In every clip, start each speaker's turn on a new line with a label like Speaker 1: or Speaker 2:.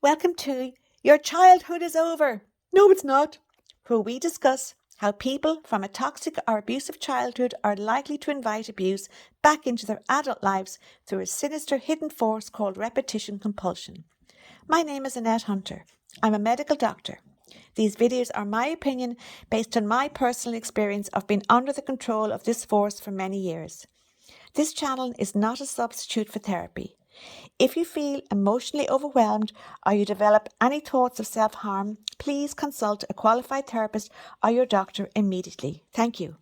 Speaker 1: Welcome to Your Childhood is Over. No, it's not. Where we discuss how people from a toxic or abusive childhood are likely to invite abuse back into their adult lives through a sinister hidden force called repetition compulsion. My name is Annette Hunter. I'm a medical doctor. These videos are my opinion based on my personal experience of being under the control of this force for many years. This channel is not a substitute for therapy. If you feel emotionally overwhelmed or you develop any thoughts of self-harm, please consult a qualified therapist or your doctor immediately. Thank you.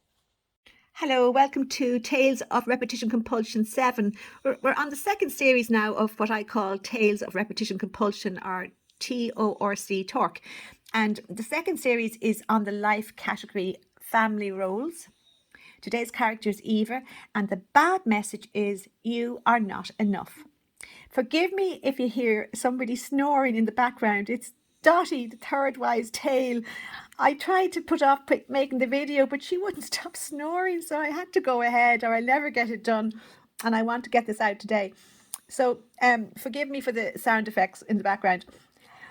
Speaker 1: Hello, welcome to Tales of Repetition Compulsion 7. We're on the second series now of what I call Tales of Repetition Compulsion, or TORC, TORC. And the second series is on the life category family roles. Today's character is Eva, and the bad message is you are not enough. Forgive me if you hear somebody snoring in the background. It's Dotty, the third wise tale. I tried to put off making the video, but she wouldn't stop snoring, so I had to go ahead or I'll never get it done. And I want to get this out today. So forgive me for the sound effects in the background.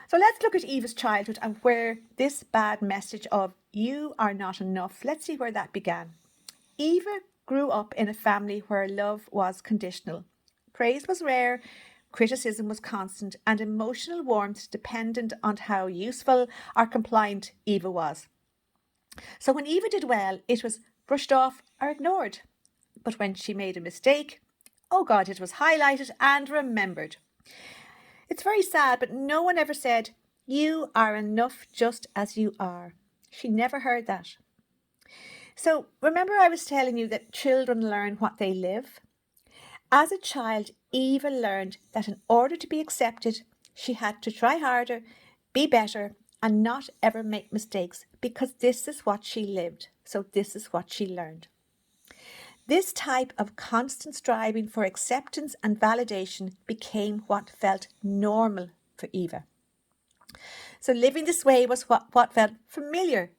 Speaker 1: So let's look at Eva's childhood and where this bad message of you are not enough, let's see where that began. Eva grew up in a family where love was conditional. Praise was rare, criticism was constant, and emotional warmth dependent on how useful or compliant Eva was. So when Eva did well, it was brushed off or ignored. But when she made a mistake, oh God, it was highlighted and remembered. It's very sad, but no one ever said, you are enough just as you are. She never heard that. So remember I was telling you that children learn what they live? As a child, Eva learned that in order to be accepted, she had to try harder, be better, and not ever make mistakes, because this is what she lived. So this is what she learned. This type of constant striving for acceptance and validation became what felt normal for Eva. So living this way was what felt familiar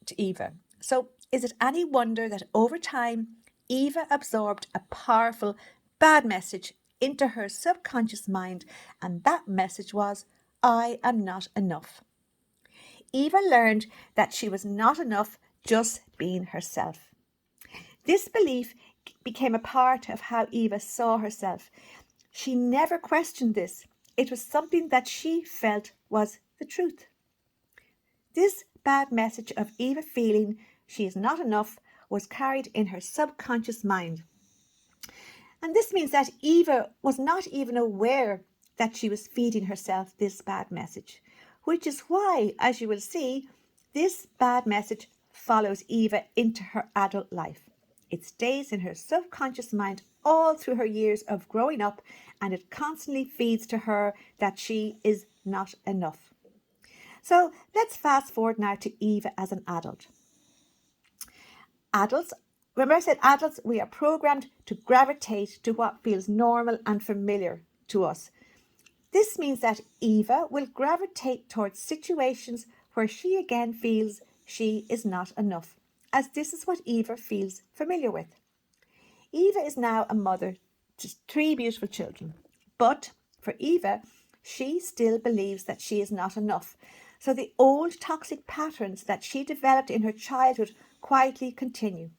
Speaker 1: to Eva. So is it any wonder that over time, Eva absorbed a powerful bad message into her subconscious mind, and that message was, I am not enough. Eva learned that she was not enough just being herself. This belief became a part of how Eva saw herself. She never questioned this. It was something that she felt was the truth. This bad message of Eva feeling she is not enough was carried in her subconscious mind. And this means that Eva was not even aware that she was feeding herself this bad message, which is why, as you will see, this bad message follows Eva into her adult life. It stays in her subconscious mind all through her years of growing up, and it constantly feeds to her that she is not enough. So let's fast forward now to Eva as an adult. Adults, remember I said adults, we are programmed to gravitate to what feels normal and familiar to us. This means that Eva will gravitate towards situations where she again feels she is not enough, as this is what Eva feels familiar with. Eva is now a mother to 3 beautiful children, but for Eva, she still believes that she is not enough. So the old toxic patterns that she developed in her childhood quietly continue.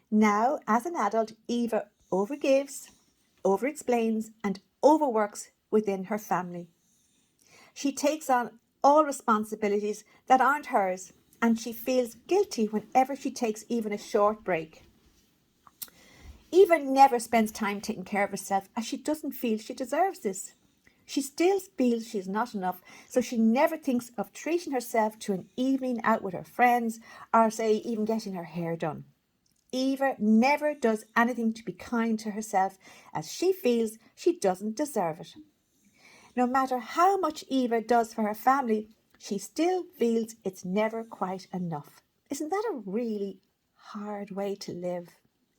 Speaker 1: Now, as an adult, Eva overgives, overexplains, and overworks within her family. She takes on all responsibilities that aren't hers, and she feels guilty whenever she takes even a short break. Eva never spends time taking care of herself, as she doesn't feel she deserves this. She still feels she's not enough, so she never thinks of treating herself to an evening out with her friends, or say even getting her hair done. Eva never does anything to be kind to herself, as she feels she doesn't deserve it. No matter how much Eva does for her family, she still feels it's never quite enough. Isn't that a really hard way to live?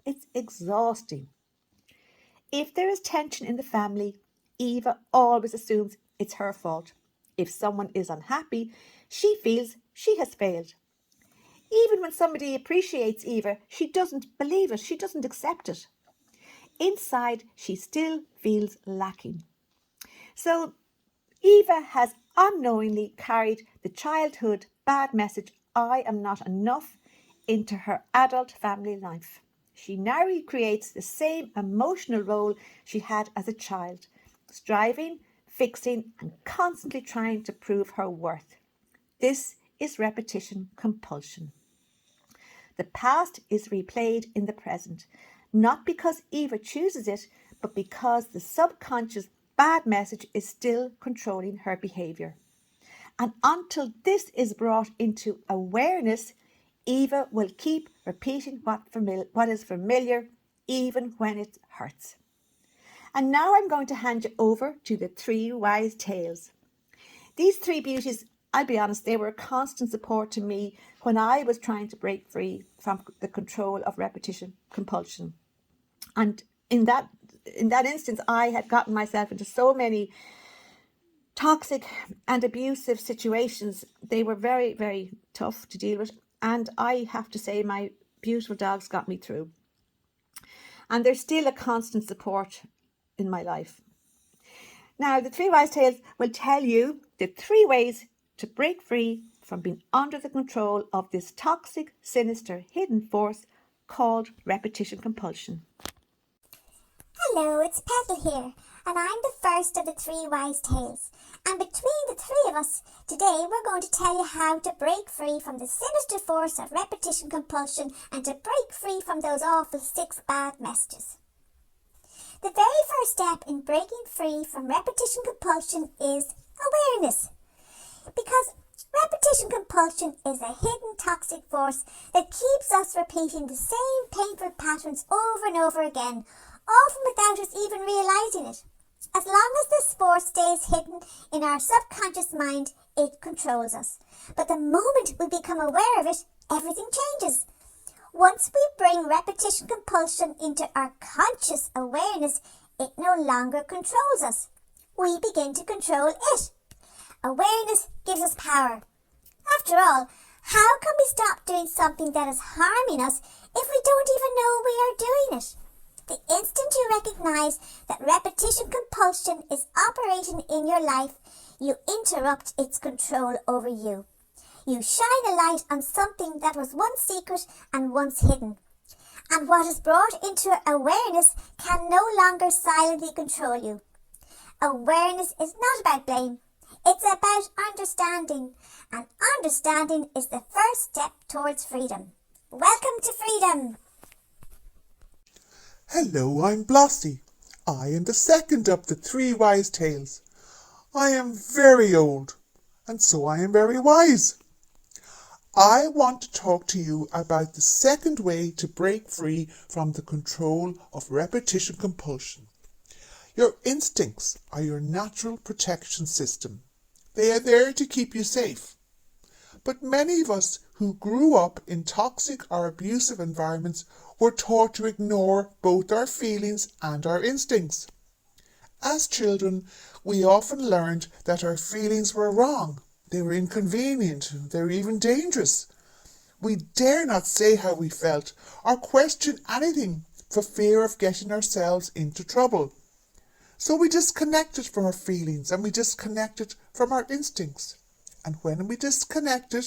Speaker 1: It's exhausting. If there is tension in the family, Eva always assumes it's her fault. If someone is unhappy, she feels she has failed. Even when somebody appreciates Eva, she doesn't believe it, she doesn't accept it. Inside, she still feels lacking. So Eva has unknowingly carried the childhood bad message, I am not enough, into her adult family life. She now recreates the same emotional role she had as a child, striving, fixing, and constantly trying to prove her worth. This is repetition compulsion. The past is replayed in the present, not because Eva chooses it, but because the subconscious bad message is still controlling her behaviour. And until this is brought into awareness, Eva will keep repeating what is familiar, even when it hurts. And now I'm going to hand you over to the three wise tales. These three beauties, I'll be honest, they were a constant support to me when I was trying to break free from the control of repetition compulsion. And in that instance, I had gotten myself into so many toxic and abusive situations. They were very, very tough to deal with. And I have to say, my beautiful dogs got me through. And they're still a constant support in my life. Now, the three wise tales will tell you the three ways to break free from being under the control of this toxic, sinister, hidden force called repetition compulsion.
Speaker 2: Hello, it's Petal here, and I'm the first of the three wise tales. And between the three of us, today we're going to tell you how to break free from the sinister force of repetition compulsion and to break free from those awful 6 bad messages. The very first step in breaking free from repetition compulsion is awareness. Because repetition compulsion is a hidden toxic force that keeps us repeating the same painful patterns over and over again, often without us even realizing it. As long as this force stays hidden in our subconscious mind, it controls us. But the moment we become aware of it, everything changes. Once we bring repetition compulsion into our conscious awareness, it no longer controls us. We begin to control it. Awareness gives us power. After all, how can we stop doing something that is harming us if we don't even know we are doing it? The instant you recognize that repetition compulsion is operating in your life, you interrupt its control over you. You shine a light on something that was once secret and once hidden. And what is brought into awareness can no longer silently control you. Awareness is not about blame. It's about understanding. And understanding is the first step towards freedom. Welcome to freedom.
Speaker 3: Hello, I'm Blossie. I am the second of the three wise tales. I am very old, and so I am very wise. I want to talk to you about the second way to break free from the control of repetition compulsion. Your instincts are your natural protection system. They are there to keep you safe. But many of us who grew up in toxic or abusive environments were taught to ignore both our feelings and our instincts. As children, we often learned that our feelings were wrong. They were inconvenient. They were even dangerous. We dare not say how we felt or question anything for fear of getting ourselves into trouble. So we disconnected from our feelings and we disconnected from our instincts. And when we disconnected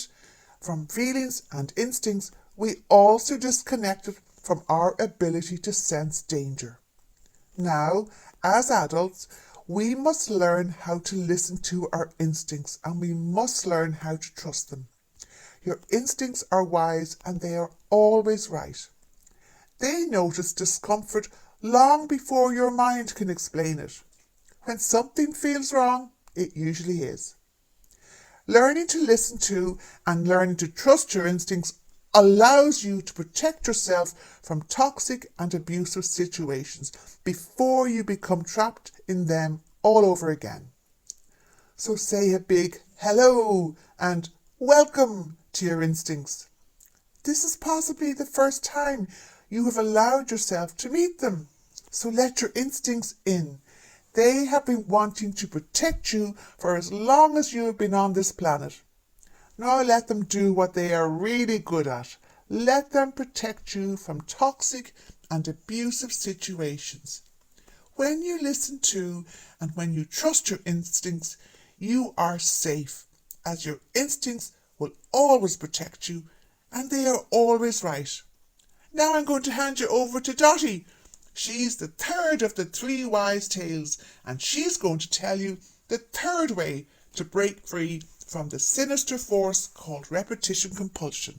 Speaker 3: from feelings and instincts, we also disconnected from our ability to sense danger. Now, as adults, we must learn how to listen to our instincts and we must learn how to trust them. Your instincts are wise and they are always right. They notice discomfort long before your mind can explain it. When something feels wrong, it usually is. Learning to listen to and learning to trust your instincts allows you to protect yourself from toxic and abusive situations before you become trapped in them all over again. So say a big hello and welcome to your instincts. This is possibly the first time you have allowed yourself to meet them. So let your instincts in. They have been wanting to protect you for as long as you have been on this planet. Now let them do what they are really good at. Let them protect you from toxic and abusive situations. When you listen to and when you trust your instincts, You are safe, as your instincts will always protect you, and they are always right. Now I'm going to hand you over to Dotty. She's the third of the 3 wise tales, and she's going to tell you the third way to break free from the sinister force called repetition compulsion.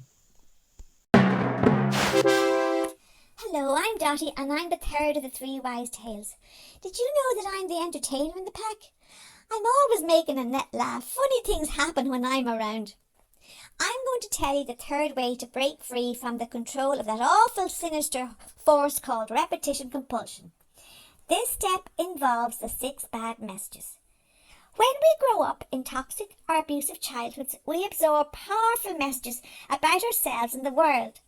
Speaker 2: Hello, I'm Dotty, and I'm the third of the 3 wise tales. Did you know that I'm the entertainer in the pack? I'm always making Annette laugh. Funny things happen when I'm around. I'm going to tell you the third way to break free from the control of that awful sinister force called repetition compulsion. This step involves the 6 bad messages. When we grow up in toxic or abusive childhoods, we absorb powerful messages about ourselves and the world.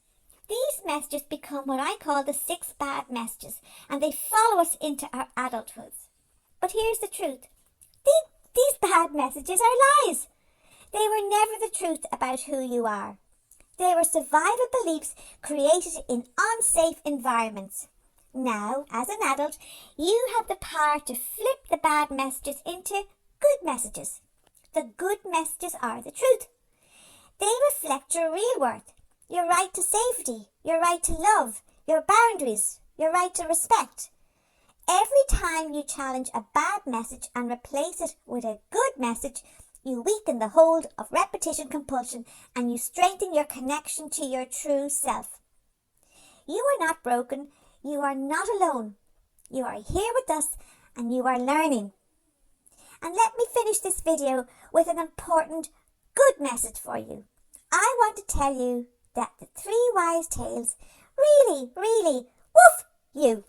Speaker 2: These messages become what I call the 6 bad messages, and they follow us into our adulthoods. But here's the truth. These bad messages are lies. They were never the truth about who you are. They were survival beliefs created in unsafe environments. Now, as an adult, you have the power to flip the bad messages into good messages. The good messages are the truth. They reflect your real worth, your right to safety, your right to love, your boundaries, your right to respect. Every time you challenge a bad message and replace it with a good message, you weaken the hold of repetition compulsion and you strengthen your connection to your true self. You are not broken. You are not alone. You are here with us and you are learning. And let me finish this video with an important good message for you. I want to tell you that the 3 wise tales really, woof you.